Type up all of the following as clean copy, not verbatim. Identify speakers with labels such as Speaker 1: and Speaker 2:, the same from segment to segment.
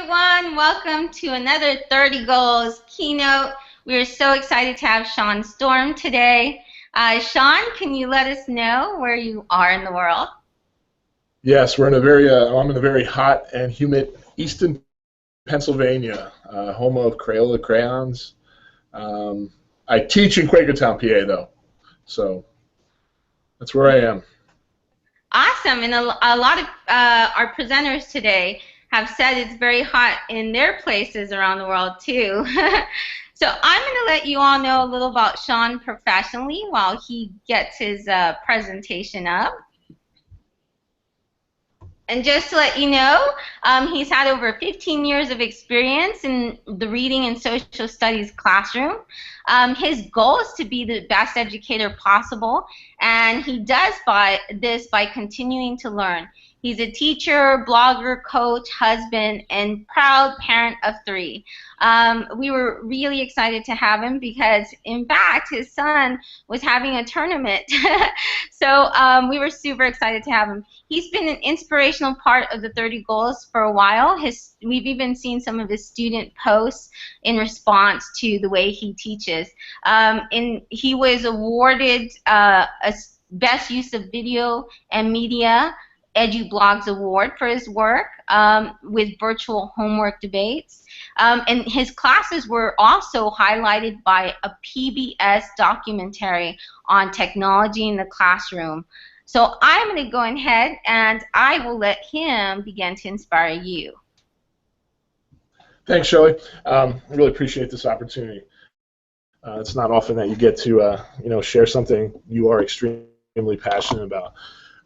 Speaker 1: everyone. Welcome to another 30 Goals Keynote. We are so excited to have Shawn Storm today. Shawn, can you let us know where you are in the world?
Speaker 2: Yes, we're in a very, I'm in a very hot and humid eastern Pennsylvania, home of Crayola crayons. I teach in Quakertown, PA, though, so that's where I am.
Speaker 1: Awesome, and a lot of our presenters today have said it's very hot in their places around the world too. So I'm going to let you all know a little about Shawn professionally while he gets his presentation up. And just to let you know, he's had over 15 years of experience in the reading and social studies classroom. His goal is to be the best educator possible, and he does this by continuing to learn. He's a teacher, blogger, coach, husband, and proud parent of 3. We were really excited to have him because, in fact, his son was having a tournament. So we were super excited to have him. He's been an inspirational part of the 30 Goals for a while. We've even seen some of his student posts in response to the way he teaches. He was awarded a Best Use of Video and Media EduBlogs Award for his work with virtual homework debates. And his classes were also highlighted by a PBS documentary on technology in the classroom. So I'm going to go ahead and I will let him begin to inspire you.
Speaker 2: Thanks, Shelley. I really appreciate this opportunity. It's not often that you get to share something you are extremely passionate about.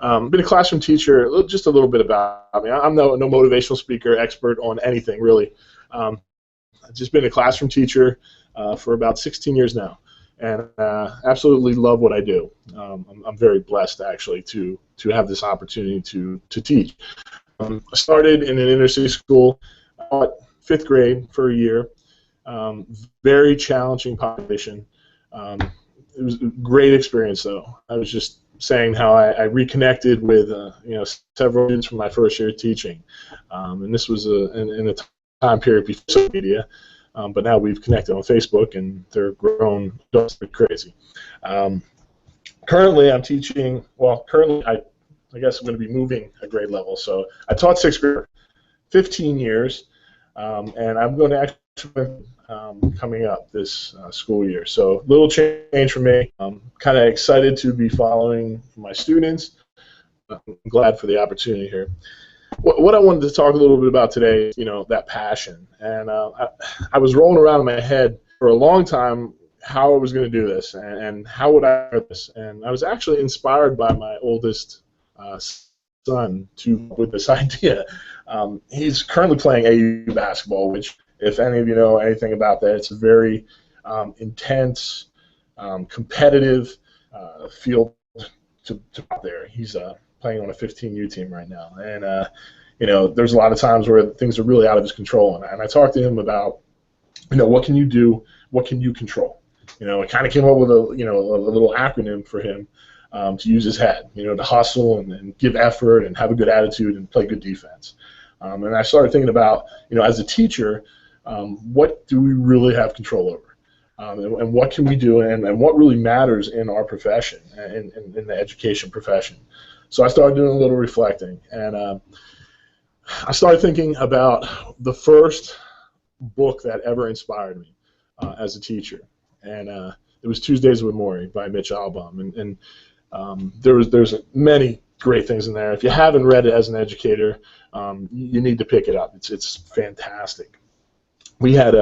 Speaker 2: Been a classroom teacher. Just a little bit about me. I'm no motivational speaker, expert on anything really. I've just been a classroom teacher for about 16 years now, and absolutely love what I do. I'm very blessed actually to have this opportunity to teach. I started in an inner city school, taught 5th grade for a year. Very challenging population. It was a great experience though. I was just saying how I reconnected with several students from my first year of teaching, and this was in a time period before social media, but now we've connected on Facebook and they're grown just crazy. Currently I'm teaching, well currently I guess I'm going to be moving a grade level, so I taught 6th grade 15 years, and I'm going to actually coming up this school year. So little change for me. I'm kind of excited to be following my students. I'm glad for the opportunity here. What I wanted to talk a little bit about today is, that passion. And I was rolling around in my head for a long time how I was going to do this and how would I do this. And I was actually inspired by my oldest son with this idea. He's currently playing AU basketball, which, if any of you know anything about that, it's a very intense, competitive field to out there. He's playing on a 15U team right now, and there's a lot of times where things are really out of his control. And I talked to him about, what can you do? What can you control? I kind of came up with a little acronym for him to use his head. To hustle and give effort and have a good attitude and play good defense. And I started thinking about, as a teacher, what do we really have control over, and what can we do, and what really matters in our profession, in the education profession. So I started doing a little reflecting, and I started thinking about the first book that ever inspired me as a teacher, and it was Tuesdays with Morrie by Mitch Albom, and there's many great things in there. If you haven't read it as an educator, you need to pick it up. It's fantastic. I had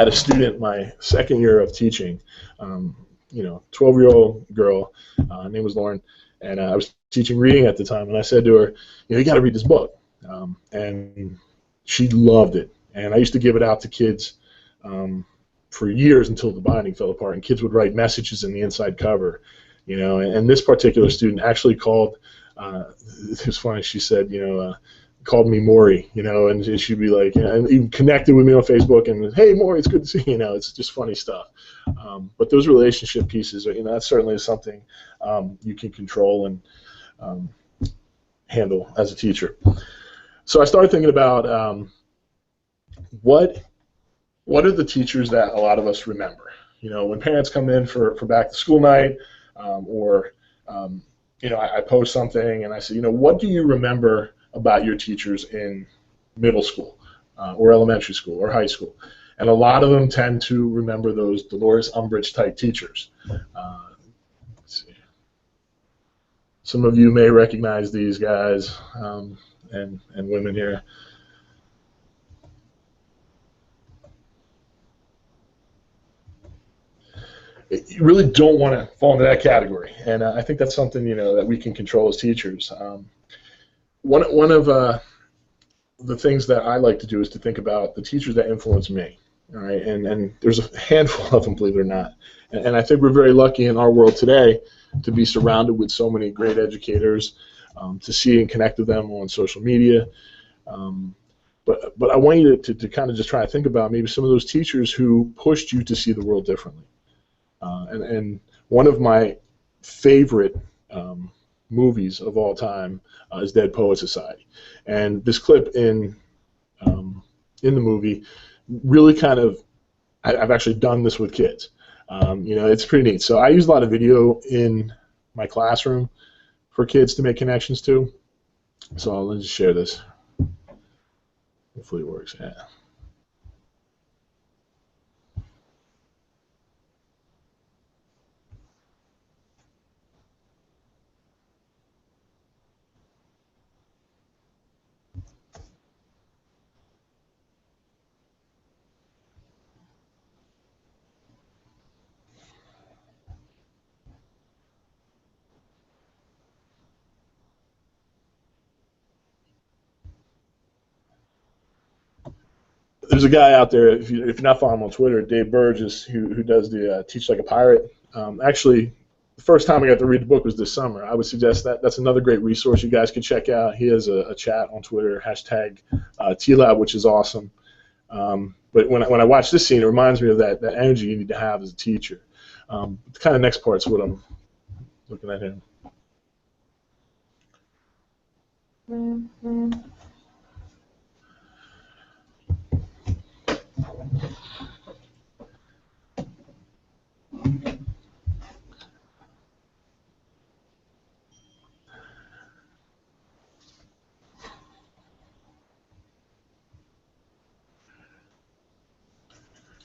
Speaker 2: a student my 2nd year of teaching, 12-year-old girl, her name was Lauren, and I was teaching reading at the time, and I said to her, you got to read this book, and she loved it, and I used to give it out to kids for years until the binding fell apart, and kids would write messages in the inside cover, and this particular student actually called, it was funny, she said, called me Morrie, and she'd be like, and even connected with me on Facebook, and hey, Morrie, it's good to see you. It's just funny stuff. But those relationship pieces, that certainly is something you can control and handle as a teacher. So I started thinking about what are the teachers that a lot of us remember? You know, when parents come in for back to school night, or you know, I post something and I say, you know, what do you remember about your teachers in middle school, or elementary school, or high school? And a lot of them tend to remember those Dolores Umbridge type teachers. Let's see. Some of you may recognize these guys, and women here. You really don't want to fall into that category, and I think that's something, you know, that we can control as teachers. One of the things that I like to do is to think about the teachers that influence me. All right, and there's a handful of them, believe it or not. And I think we're very lucky in our world today to be surrounded with so many great educators, to see and connect with them on social media. But I want you to kind of just try to think about maybe some of those teachers who pushed you to see the world differently. And one of my favorite movies of all time is Dead Poets Society. And this clip in the movie really kind of, I've actually done this with kids. You know, it's pretty neat. So I use a lot of video in my classroom for kids to make connections to. So let's just share this. Hopefully it works. Yeah. There's a guy out there, if you're not following him on Twitter, Dave Burgess, who does the Teach Like a Pirate. Actually, the first time I got to read the book was this summer. I would suggest that's another great resource you guys can check out. He has a chat on Twitter, hashtag TLab, which is awesome. But when I watch this scene, it reminds me of that energy you need to have as a teacher. The kind of next part's what I'm looking at here.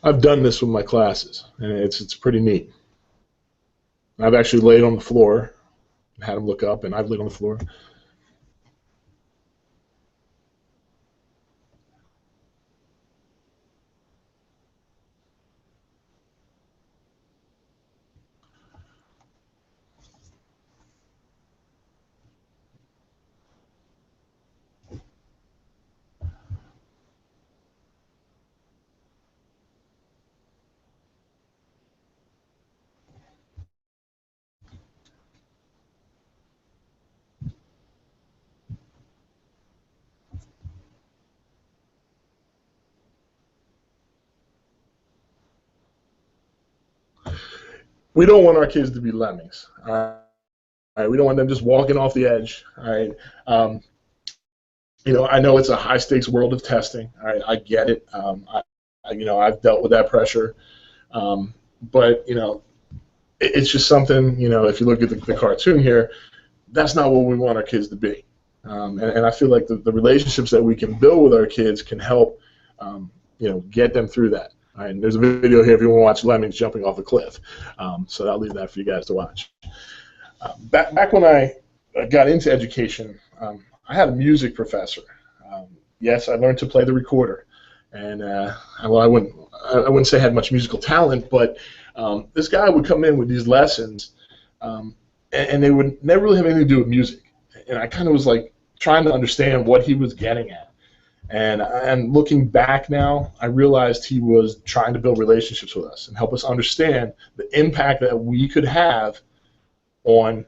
Speaker 2: I've done this with my classes, and it's pretty neat. I've actually laid on the floor, had them look up, and I've laid on the floor. We don't want our kids to be lemmings. All right, we don't want them just walking off the edge. All right, you know, I know it's a high stakes world of testing. All right, I get it. You know, I've dealt with that pressure, but you know, it's just something. You know, if you look at the cartoon here, that's not what we want our kids to be. And I feel like the relationships that we can build with our kids can help, you know, get them through that. All right, and there's a video here if you want to watch lemmings jumping off a cliff. So I'll leave that for you guys to watch. Back when I got into education, I had a music professor. Yes, I learned to play the recorder, and well, I wouldn't say I had much musical talent, but this guy would come in with these lessons, and they would never really have anything to do with music. And I kind of was like trying to understand what he was getting at. And looking back now, I realized he was trying to build relationships with us and help us understand the impact that we could have on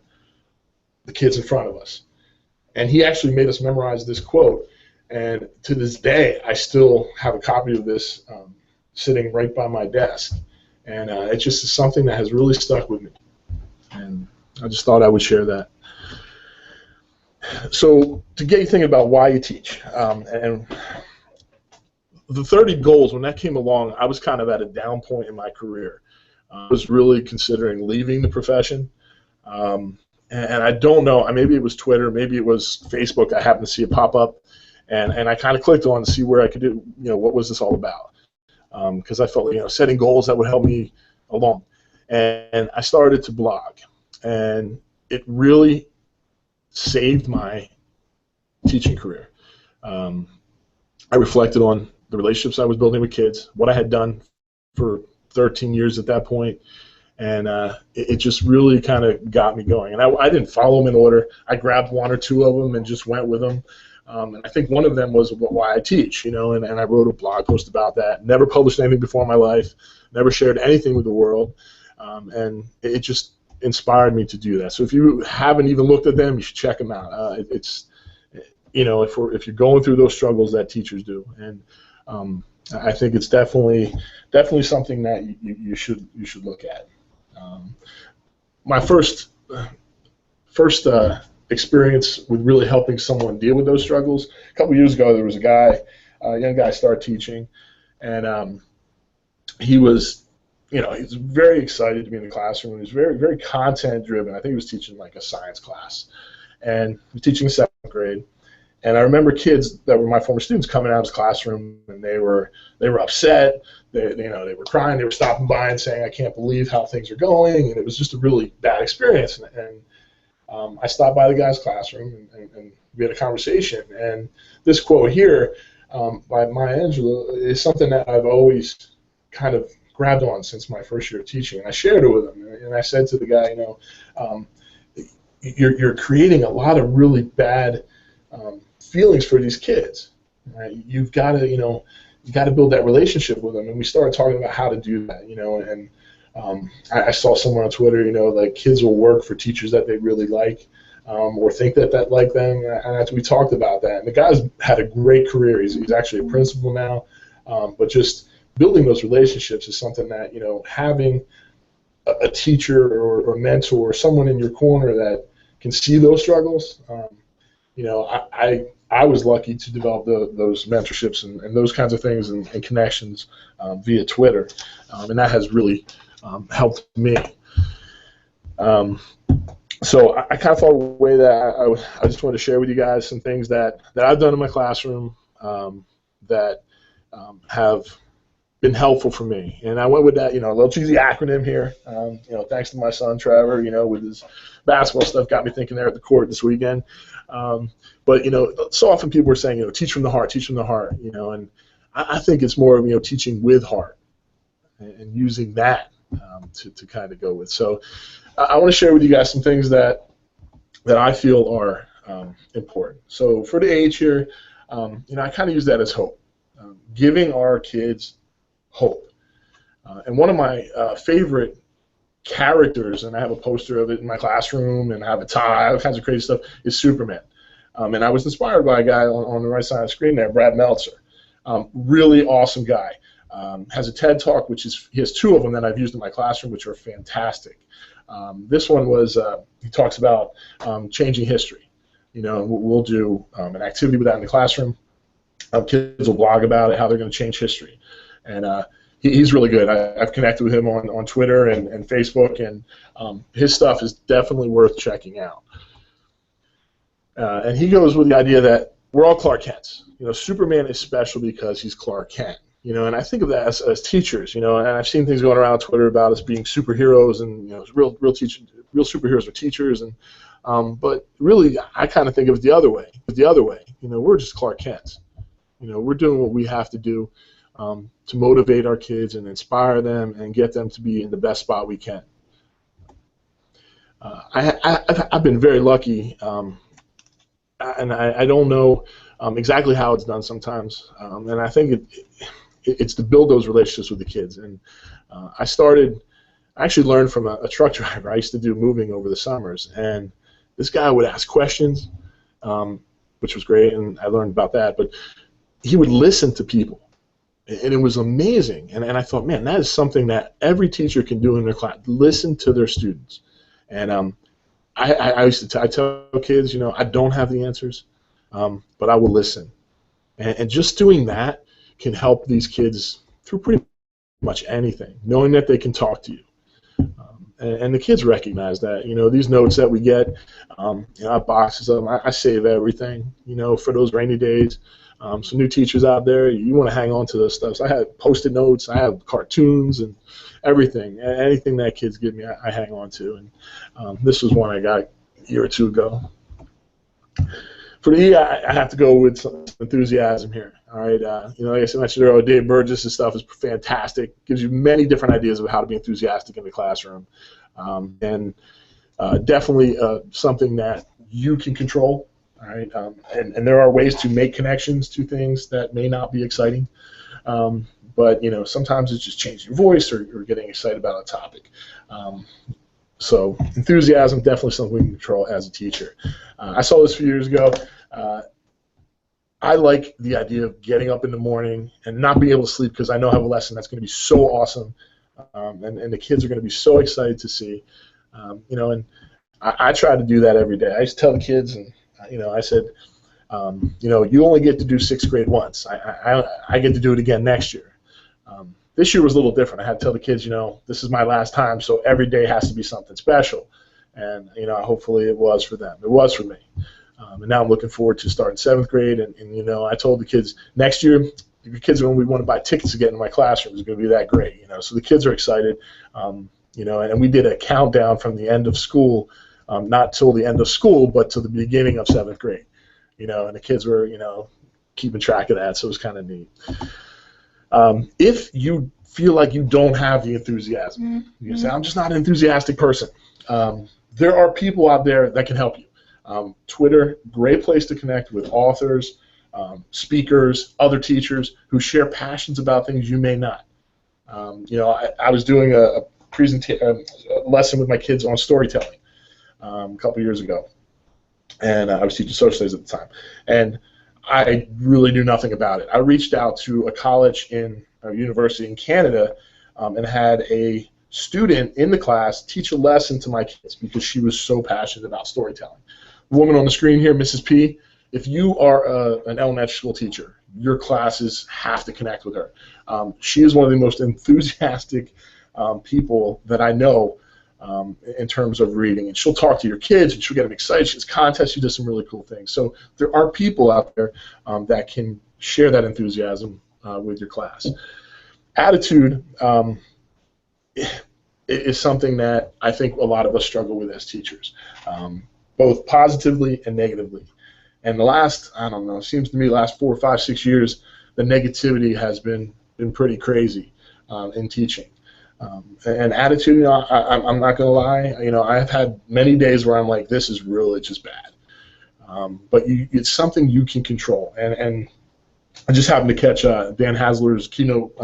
Speaker 2: the kids in front of us. And he actually made us memorize this quote. And to this day, I still have a copy of this sitting right by my desk. And it's just something that has really stuck with me. And I just thought I would share that. So to get you thinking about why you teach, and the 30 goals, when that came along, I was kind of at a down point in my career. I was really considering leaving the profession. And I don't know, maybe it was Twitter, maybe it was Facebook. I happened to see it pop up, and I kind of clicked on to see where I could do, what was this all about? Because I felt, setting goals that would help me along. And I started to blog, and it really saved my teaching career. I reflected on the relationships I was building with kids, what I had done for 13 years at that point, and it just really kind of got me going. And I didn't follow them in order. I grabbed one or two of them and just went with them. And I think one of them was why I teach, and I wrote a blog post about that. Never published anything before in my life, never shared anything with the world, and it just inspired me to do that. So if you haven't even looked at them, you should check them out. If you're going through those struggles that teachers do, and I think it's definitely something that you should look at. My first experience with really helping someone deal with those struggles, a couple years ago, there was a young guy started teaching, and he was very excited to be in the classroom. He was very, very content driven. I think he was teaching like a science class, and he was teaching 7th grade. And I remember kids that were my former students coming out of his classroom, and they were upset. They were crying. They were stopping by and saying, "I can't believe how things are going," and it was just a really bad experience. And I stopped by the guy's classroom, and we had a conversation. And this quote here by Maya Angelou is something that I've always kind of grabbed on since my first year of teaching. And I shared it with him, and I said to the guy, you're creating a lot of really bad feelings for these kids. Right? You've got to build that relationship with them. And we started talking about how to do that. And I saw somewhere on Twitter, like kids will work for teachers that they really like, or think that like them. And we talked about that. And the guy's had a great career. He's actually a principal now. But just building those relationships is something that, having a teacher or a mentor or someone in your corner that can see those struggles. I was lucky to develop those mentorships and those kinds of things and connections via Twitter, and that has really helped me. So I kind of thought of a way that I just wanted to share with you guys some things that I've done in my classroom that have been helpful for me. And I went with that, a little cheesy acronym here. Thanks to my son Trevor, with his basketball stuff, got me thinking there at the court this weekend. But so often people are saying, teach from the heart, and I think it's more of teaching with heart and using that to kind of go with. So I want to share with you guys some things that I feel are important. So for the age here, I kind of use that as hope, giving our kids hope. And one of my favorite characters, and I have a poster of it in my classroom, and I have a tie, all kinds of crazy stuff, is Superman. And I was inspired by a guy on the right side of the screen there, Brad Meltzer. Really awesome guy. Has a TED Talk, he has 2 of them that I've used in my classroom, which are fantastic. This one was, he talks about changing history. We'll do an activity with that in the classroom. Kids will blog about it, how they're going to change history. And he's really good. I've connected with him on Twitter and Facebook, and his stuff is definitely worth checking out. And he goes with the idea that we're all Clark Kents. Superman is special because he's Clark Kent. And I think of that as teachers. And I've seen things going around on Twitter about us being superheroes, and real superheroes are teachers. And but really, I kind of think of it the other way. We're just Clark Kents. We're doing what we have to do to motivate our kids and inspire them and get them to be in the best spot we can. I've been very lucky, and I don't know exactly how it's done sometimes, and I think it's to build those relationships with the kids. And I actually learned from a truck driver. I used to do moving over the summers, and this guy would ask questions, which was great, and I learned about that, but he would listen to people. And it was amazing. And I thought, man, that is something that every teacher can do in their class, listen to their students. And I tell kids, I don't have the answers, but I will listen. And just doing that can help these kids through pretty much anything, knowing that they can talk to you. And the kids recognize that. These notes that we get, I have boxes of them. I save everything, for those rainy days. So new teachers out there, you want to hang on to those stuff. So I have Post-it notes, I have cartoons and everything. Anything that kids give me, I hang on to. And this was one I got a year or two ago. For the E, I have to go with some enthusiasm here. All right, like I mentioned earlier, Dave Burgess' stuff is fantastic. Gives you many different ideas of how to be enthusiastic in the classroom, and definitely something that you can control. All right, and there are ways to make connections to things that may not be exciting, but sometimes it's just changing your voice or getting excited about a topic. So enthusiasm, definitely something we can control as a teacher. I saw this a few years ago. I like the idea of getting up in the morning and not being able to sleep because I know I have a lesson that's going to be so awesome, and the kids are going to be so excited to see. And I try to do that every day. I used to tell the kids, and I said, you only get to do sixth grade once. I get to do it again next year. This year was a little different. I had to tell the kids, this is my last time, so every day has to be something special. And, hopefully it was for them. It was for me. And now I'm looking forward to starting seventh grade. And I told the kids, next year, your kids are going to want to buy tickets to get into my classroom. It's going to be that great. So the kids are excited. And we did a countdown from the end of school, not till the end of school, but to the beginning of seventh grade. And the kids were, keeping track of that, so it was kind of neat. If you feel like you don't have the enthusiasm, you can say, I'm just not an enthusiastic person. There are people out there that can help you. Twitter, great place to connect with authors, speakers, other teachers who share passions about things you may not. I was doing a lesson with my kids on storytelling a couple years ago, and I was teaching social studies at the time, and I really knew nothing about it. I reached out to a college a university in Canada, and had a student in the class teach a lesson to my kids because she was so passionate about storytelling. The woman on the screen here, Mrs. P, if you are an elementary school teacher, your classes have to connect with her. She is one of the most enthusiastic people that I know in terms of reading, and she'll talk to your kids and she'll get them excited. She has contests, she does some really cool things. So there are people out there that can share that enthusiasm with your class. Attitude is something that I think a lot of us struggle with as teachers, both positively and negatively. And the last, I don't know, it seems to me last 4, 5, 6 years, the negativity has been pretty crazy in teaching. And attitude, I'm not going to lie, I've had many days where I'm like, this is really just bad. But it's something you can control. And I just happened to catch Dan Hasler's keynote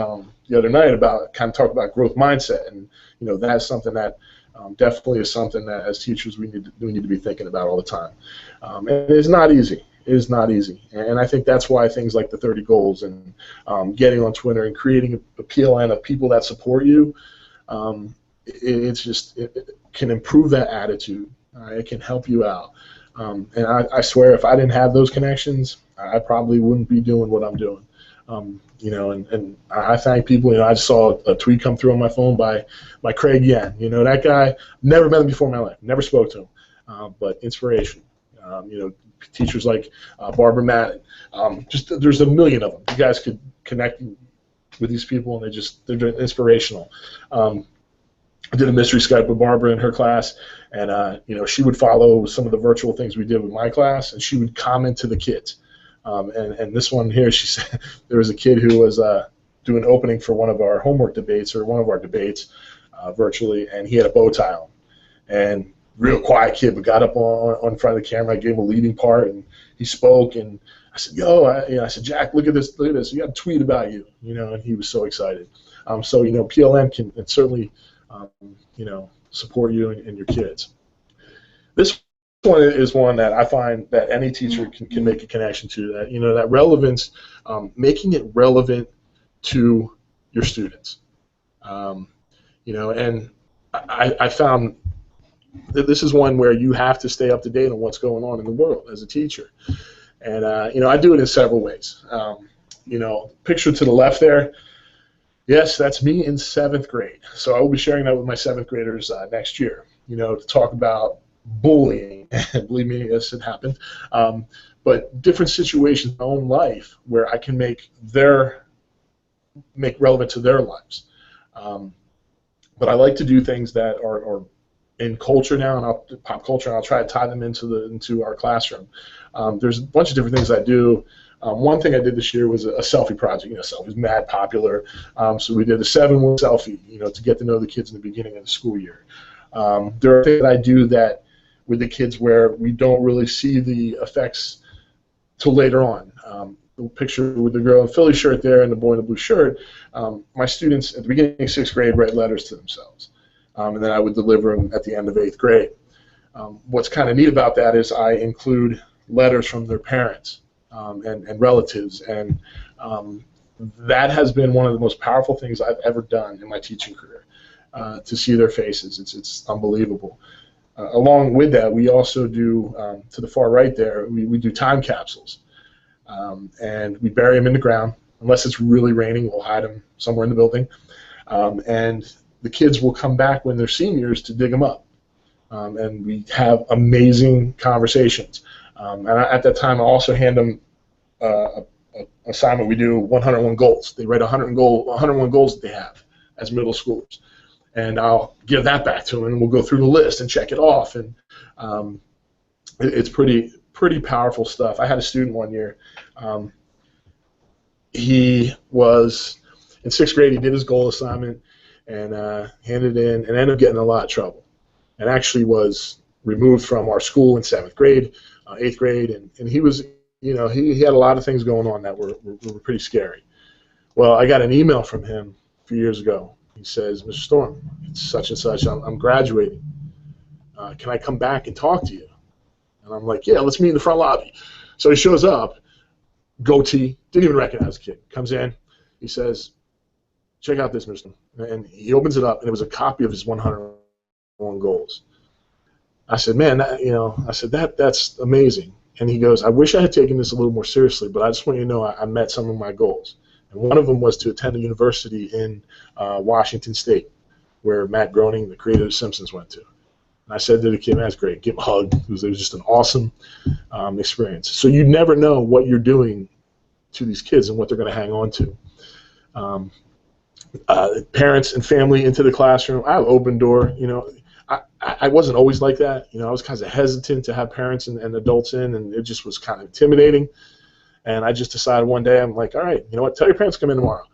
Speaker 2: the other night about kind of talk about growth mindset, and that's something that definitely is something that as teachers we need to be thinking about all the time. And it's not easy. It is not easy, and I think that's why things like the 30 goals and getting on Twitter and creating a PLN of people that support you, it can improve that attitude. It can help you out, and I swear if I didn't have those connections, I probably wouldn't be doing what I'm doing. And I thank people. I just saw a tweet come through on my phone by Craig Yen. That guy, never met him before in my life, never spoke to him, but inspiration. Teachers like Barbara Madden. There's a million of them. You guys could connect with these people, and they're inspirational. I did a mystery Skype with Barbara in her class, and she would follow some of the virtual things we did with my class, and she would comment to the kids. And this one here, she said there was a kid who was doing opening for one of our homework debates or one of our debates virtually, and he had a bow tie on. And real quiet kid, but got up on front of the camera. I gave him a leading part, and he spoke. And I said, I said, Jack, look at this. You got a tweet about you, and he was so excied. So PLN can certainly, support you and your kids. This one is one that I find that any teacher can make a connection to. That relevance, making it relevant to your students. And I found that this is one where you have to stay up to date on what's going on in the world as a teacher. And I do it in several ways. picture to the left there, yes, that's me in 7th grade. So I will be sharing that with my 7th graders next year, to talk about bullying. Believe me, yes, it happened. But different situations in my own life where I can make relevant to their lives. But I like to do things that are in culture now, and pop culture, and I'll try to tie them into our classroom. There's a bunch of different things I do. One thing I did this year was a selfie project. Selfie's mad popular, so we did a 7-word selfie, to get to know the kids in the beginning of the school year. There are things that I do that with the kids where we don't really see the effects till later on. The picture with the girl in the Philly shirt there and the boy in the blue shirt, my students at the beginning of 6th grade write letters to themselves, and then I would deliver them at the end of 8th grade. What's kind of neat about that is I include letters from their parents and relatives, and that has been one of the most powerful things I've ever done in my teaching career, to see their faces. It's unbelievable. Along with that, we also do, to the far right there, we do time capsules. And we bury them in the ground. Unless it's really raining, we'll hide them somewhere in the building. And the kids will come back when they're seniors to dig them up. And we have amazing conversations. And at that time, I also hand them an assignment. We do 101 goals. They write 101 goals that they have as middle schoolers. And I'll give that back to them, and we'll go through the list and check it off. And it's pretty powerful stuff. I had a student one year. He was in 6th grade. He did his goal assignment and handed it in, and ended up getting in a lot of trouble. And actually was removed from our school in 7th grade, 8th grade, and he was, he had a lot of things going on that were pretty scary. Well, I got an email from him a few years ago. He says, "Mr. Storm, it's such and such. I'm graduating. Can I come back and talk to you?" And I'm like, "Yeah, let's meet in the front lobby." So he shows up, goatee, didn't even recognize the kid. Comes in, he says, "Check out this, Mr." And he opens it up, and it was a copy of his 101 goals. I said, "Man, that's amazing." And he goes, "I wish I had taken this a little more seriously, but I just want you to know I met some of my goals. And one of them was to attend a university in Washington State, where Matt Groening, the creator of The Simpsons, went to." And I said to the kid, "Man, that's great. Give him a hug." It was just an awesome experience. So you never know what you're doing to these kids and what they're going to hang on to. Parents and family into the classroom. I have open door. I wasn't always like that. I was kind of hesitant to have parents and adults in, and it just was kind of intimidating. And I just decided one day, I'm like, all right, you know what? Tell your parents to come in tomorrow.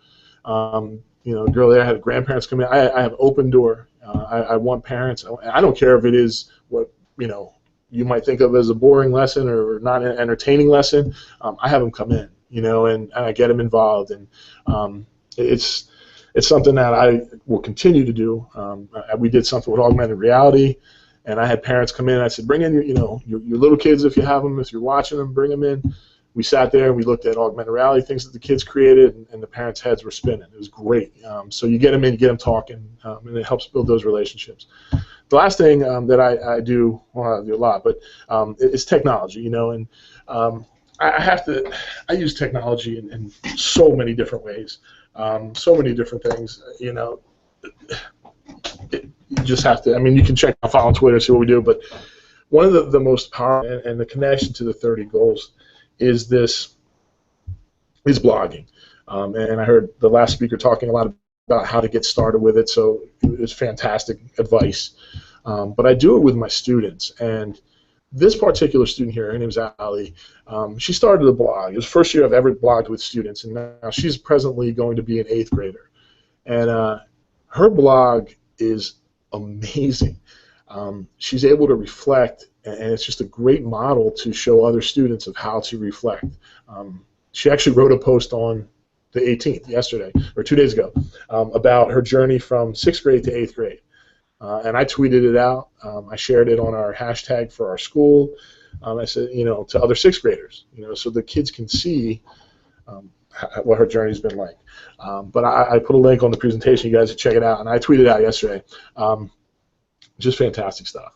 Speaker 2: A girl there had grandparents come in. I have open door. I want parents. I don't care if it is what you might think of as a boring lesson or not an entertaining lesson. I have them come in, and I get them involved, and it's something that I will continue to do. We did something with augmented reality, and I had parents come in. I said, bring in your little kids if you have them. If you're watching them, bring them in. We sat there and we looked at augmented reality things that the kids created, and the parents' heads were spinning. It was great. So you get them in, you get them talking, and it helps build those relationships. The last thing that I do, well, I do a lot, but it's technology, and I use technology in so many different ways, so many different things, you just have to, you can check out, follow on Twitter, see what we do, but one of the most powerful, and the connection to the 30 goals is blogging. And I heard the last speaker talking a lot about how to get started with it, so it was fantastic advice. But I do it with my students, and this particular student here, her name's Allie, she started a blog. It was the first year I've ever blogged with students, and now she's presently going to be an 8th grader. And her blog is amazing. She's able to reflect, and it's just a great model to show other students of how to reflect. She actually wrote a post on the 18th, yesterday, or 2 days ago, about her journey from 6th grade to 8th grade. And I tweeted it out. I shared it on our hashtag for our school. I said, to other 6th graders, so the kids can see what her journey's been like. But I put a link on the presentation. You guys should check it out. And I tweeted it out yesterday. Just fantastic stuff.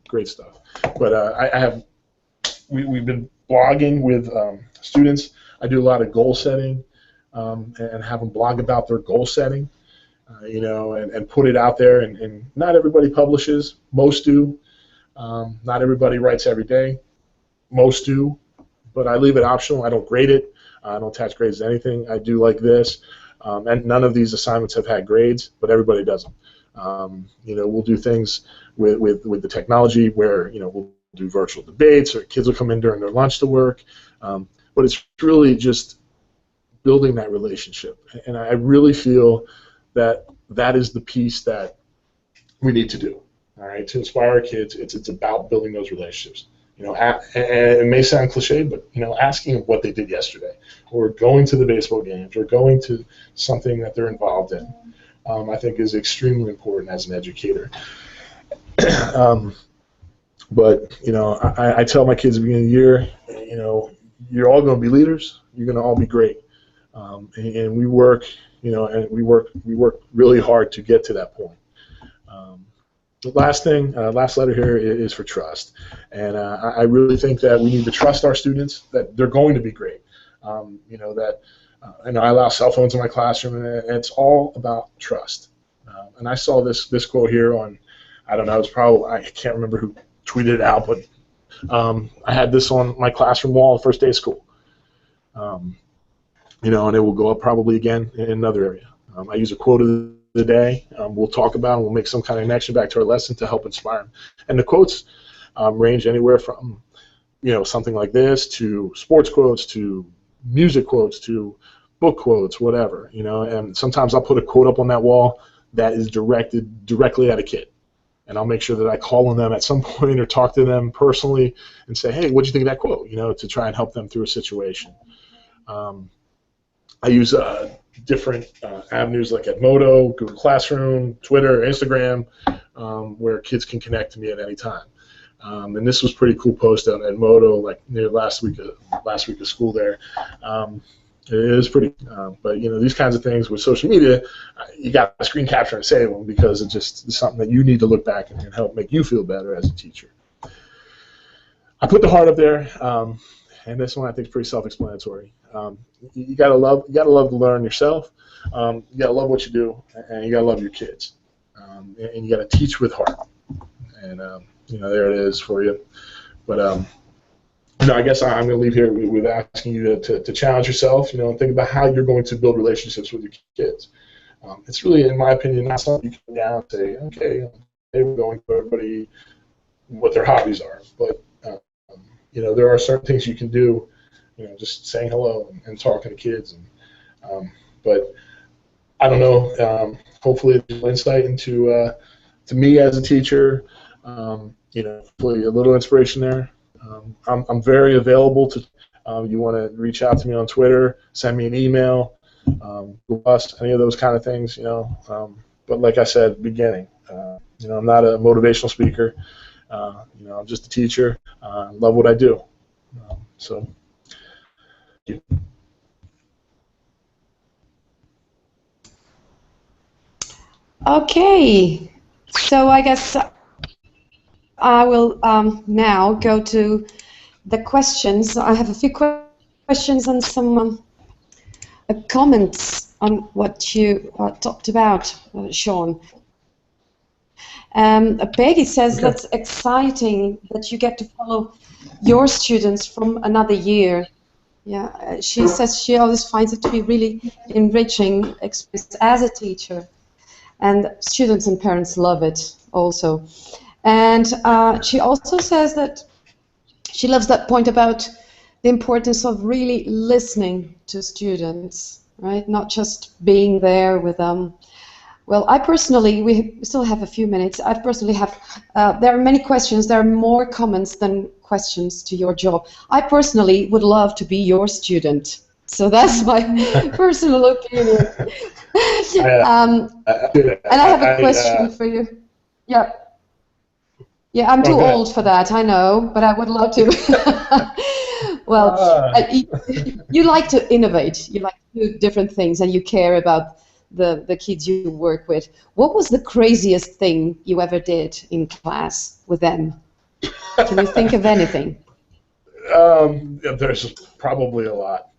Speaker 2: Great stuff. But we've been blogging with students. I do a lot of goal setting and have them blog about their goal setting, and put it out there. And not everybody publishes. Most do. Not everybody writes every day. Most do. But I leave it optional. I don't grade it. I don't attach grades to anything. I do like this. And none of these assignments have had grades, but everybody does them. We'll do things with the technology where, we'll do virtual debates, or kids will come in during their lunch to work. But it's really just building that relationship. And I really feel that that is the piece that we need to do, all right, to inspire our kids. It's about building those relationships. And it may sound cliche, but, asking them what they did yesterday, or going to the baseball games, or going to something that they're involved in, I think is extremely important as an educator. But, I tell my kids at the beginning of the year, you're all going to be leaders. You're going to all be great. And we work, and we work really hard to get to that point. The last letter here is for trust. And I really think that we need to trust our students that they're going to be great. I allow cell phones in my classroom, and it's all about trust. And I saw this quote here on, I don't know, I can't remember who tweeted it out, but I had this on my classroom wall the first day of school. And it will go up probably again in another area. I use a quote of the day. We'll talk about, and we'll make some kind of connection back to our lesson to help inspire them. And the quotes range anywhere from, something like this, to sports quotes, to music quotes, to book quotes, whatever, and sometimes I'll put a quote up on that wall that is directed directly at a kid. And I'll make sure that I call on them at some point or talk to them personally and say, hey, what'd you think of that quote, to try and help them through a situation. I use different avenues like Edmodo, Google Classroom, Twitter, Instagram, where kids can connect to me at any time. And this was a pretty cool post on Edmodo, like near last week of school there. It is pretty, but these kinds of things with social media, you got to screen capture and save them, because it's something that you need to look back and help make you feel better as a teacher. I put the heart up there, and this one I think is pretty self-explanatory. You gotta love to learn yourself. You gotta love what you do, and you gotta love your kids, and you gotta teach with heart. And there it is for you. But I guess I'm going to leave here with asking you to challenge yourself, and think about how you're going to build relationships with your kids. It's really, in my opinion, not something you can down and say, okay, we're going to everybody what their hobbies are. But, there are certain things you can do, just saying hello and talking to kids. But I don't know, hopefully it's an insight into to me as a teacher, hopefully a little inspiration there. I'm very available to. You want to reach out to me on Twitter, send me an email, any of those kind of things, But like I said at the beginning, I'm not a motivational speaker. I'm just a teacher. I love what I do. So. Thank you.
Speaker 3: Okay, so I guess I will now go to the questions. I have a few questions and some comments on what you talked about, Shawn. Peggy says that's exciting that you get to follow your students from another year. Yeah, she says she always finds it to be really enriching experience as a teacher, and students and parents love it also. And she also says that she loves that point about the importance of really listening to students, right? Not just being there with them. Well, I personally, we still have a few minutes. I personally have, there are many questions. There are more comments than questions to your job. I personally would love to be your student. So that's my personal opinion. And I have a question for you. Yeah. Yeah, I'm too old for that, I know, but I would love to. Well, you like to innovate. You like to do different things, and you care about the kids you work with. What was the craziest thing you ever did in class with them? Can you think of anything?
Speaker 2: There's probably a lot.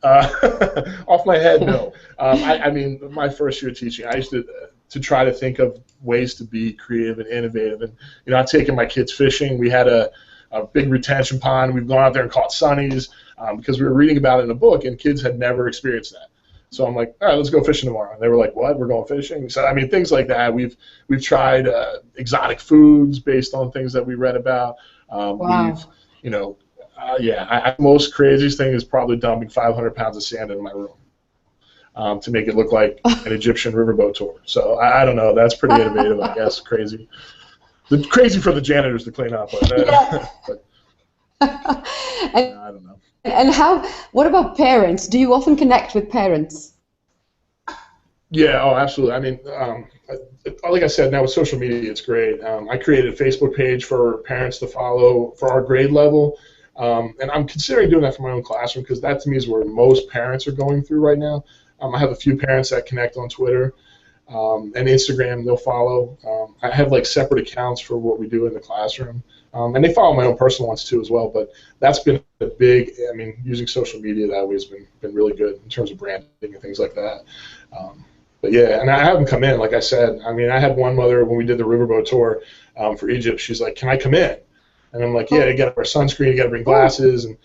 Speaker 2: Off my head, no. I mean, my first year teaching, I used to try to think of ways to be creative and innovative. And I've taken my kids fishing. We had a big retention pond. We've gone out there and caught sunnies because we were reading about it in a book, and kids had never experienced that. So I'm like, all right, let's go fishing tomorrow. And they were like, what? We're going fishing? So I mean, things like that. We've tried exotic foods based on things that we read about.
Speaker 3: Wow.
Speaker 2: We've, most craziest thing is probably dumping 500 pounds of sand in my room to make it look like an Egyptian riverboat tour. So I don't know. That's pretty innovative, I guess. Crazy. Crazy for the janitors to clean up, but, I don't know.
Speaker 3: And what about parents? Do you often connect with parents?
Speaker 2: Yeah, oh, absolutely. I mean, like I said, now with social media, it's great. I created a Facebook page for parents to follow for our grade level, and I'm considering doing that for my own classroom because that to me is where most parents are going through right now. I have a few parents that connect on Twitter and Instagram. They'll follow. I have like separate accounts for what we do in the classroom. And they follow my own personal ones too as well, but that's been a big, I mean, using social media that way has been really good in terms of branding and things like that. But yeah, and I have them come in, like I said. I mean, I had one mother when we did the riverboat tour for Egypt, she's like, can I come in? And I'm like, yeah, you got to wear sunscreen, you got to bring glasses. And,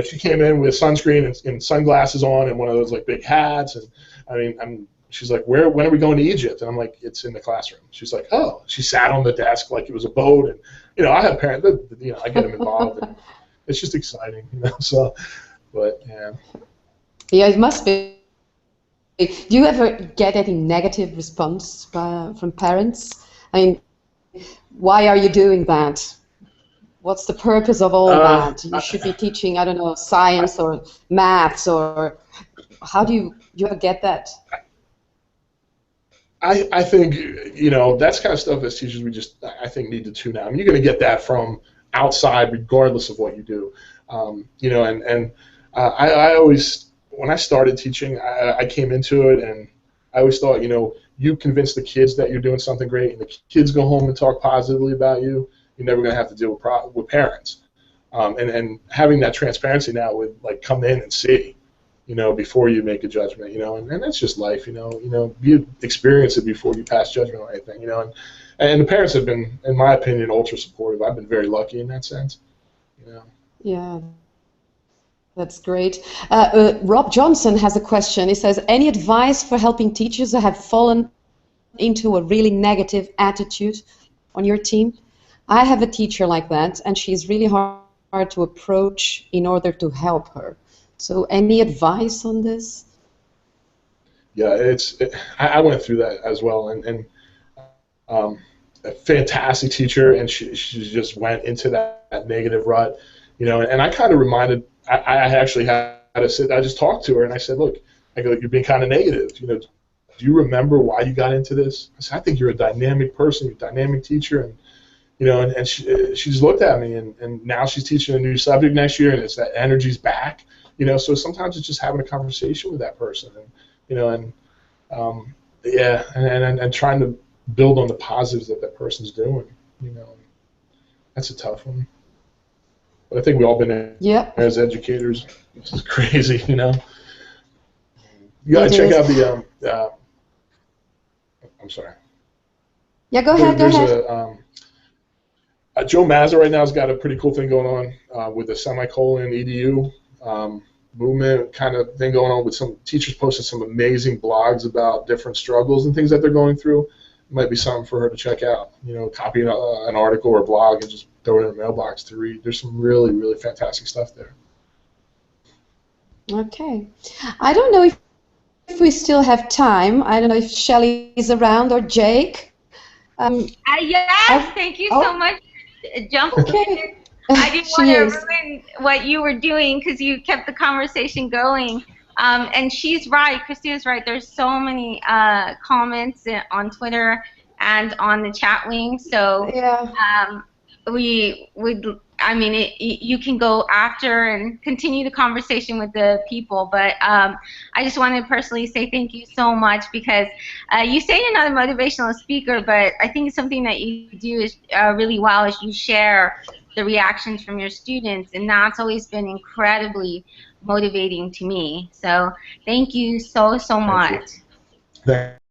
Speaker 2: she came in with sunscreen and sunglasses on and one of those like big hats. And I mean, she's like, when are we going to Egypt? And I'm like, it's in the classroom. She's like, oh. She sat on the desk like it was a boat. And, I have parents, I get them involved. And it's just exciting, so, but, yeah.
Speaker 3: Yeah, it must be. Do you ever get any negative response from parents? I mean, why are you doing that? What's the purpose of all that? You should be teaching, I don't know, science or maths, or how do you ever get that?
Speaker 2: I think, that's kind of stuff as teachers we just, I think, need to tune out. I mean, you're going to get that from outside regardless of what you do. I always, when I started teaching, I came into it and I always thought, you convince the kids that you're doing something great and the kids go home and talk positively about you, you're never going to have to deal with parents. And having that transparency now would like come in and see, before you make a judgment, and that's just life, you experience it before you pass judgment on anything, and the parents have been, in my opinion, ultra supportive. I've been very lucky in that sense,
Speaker 3: Yeah, that's great. Rob Johnson has a question. He says, any advice for helping teachers who have fallen into a really negative attitude on your team? I have a teacher like that, and she's really hard to approach in order to help her. So any advice on this?
Speaker 2: Yeah, I went through that as well, and a fantastic teacher, and she just went into that negative rut, and I kind of reminded, I actually had to sit, I just talked to her, and I said, look, you're being kind of negative, do you remember why you got into this? I said, I think you're a dynamic person, you're a dynamic teacher, and and she just looked at me, and now she's teaching a new subject next year, and it's that energy's back, so sometimes it's just having a conversation with that person, and and trying to build on the positives that person's doing, that's a tough one. But I think we've all been there as educators. This is crazy, You gotta check out the. I'm sorry.
Speaker 3: Yeah, go ahead.
Speaker 2: Joe Mazza right now has got a pretty cool thing going on with the semicolon edu movement kind of thing going on with some teachers posting some amazing blogs about different struggles and things that they're going through. It might be something for her to check out. Copy an article or a blog and just throw it in her mailbox to read. There's some really, really fantastic stuff there.
Speaker 3: Okay. I don't know if we still have time. I don't know if Shelley is around or Jake.
Speaker 1: Yes, thank you so much. Jump in. I didn't want to ruin what you were doing because you kept the conversation going. And she's right, Christina's right. There's so many comments on Twitter and on the chat wing. So we would, you can go after and continue the conversation with the people. But I just want to personally say thank you so much because you say you're not a motivational speaker, but I think something that you do is really well is you share the reactions from your students, and that's always been incredibly motivating to me. So thank you so
Speaker 2: Thank you.
Speaker 1: much.
Speaker 2: Thank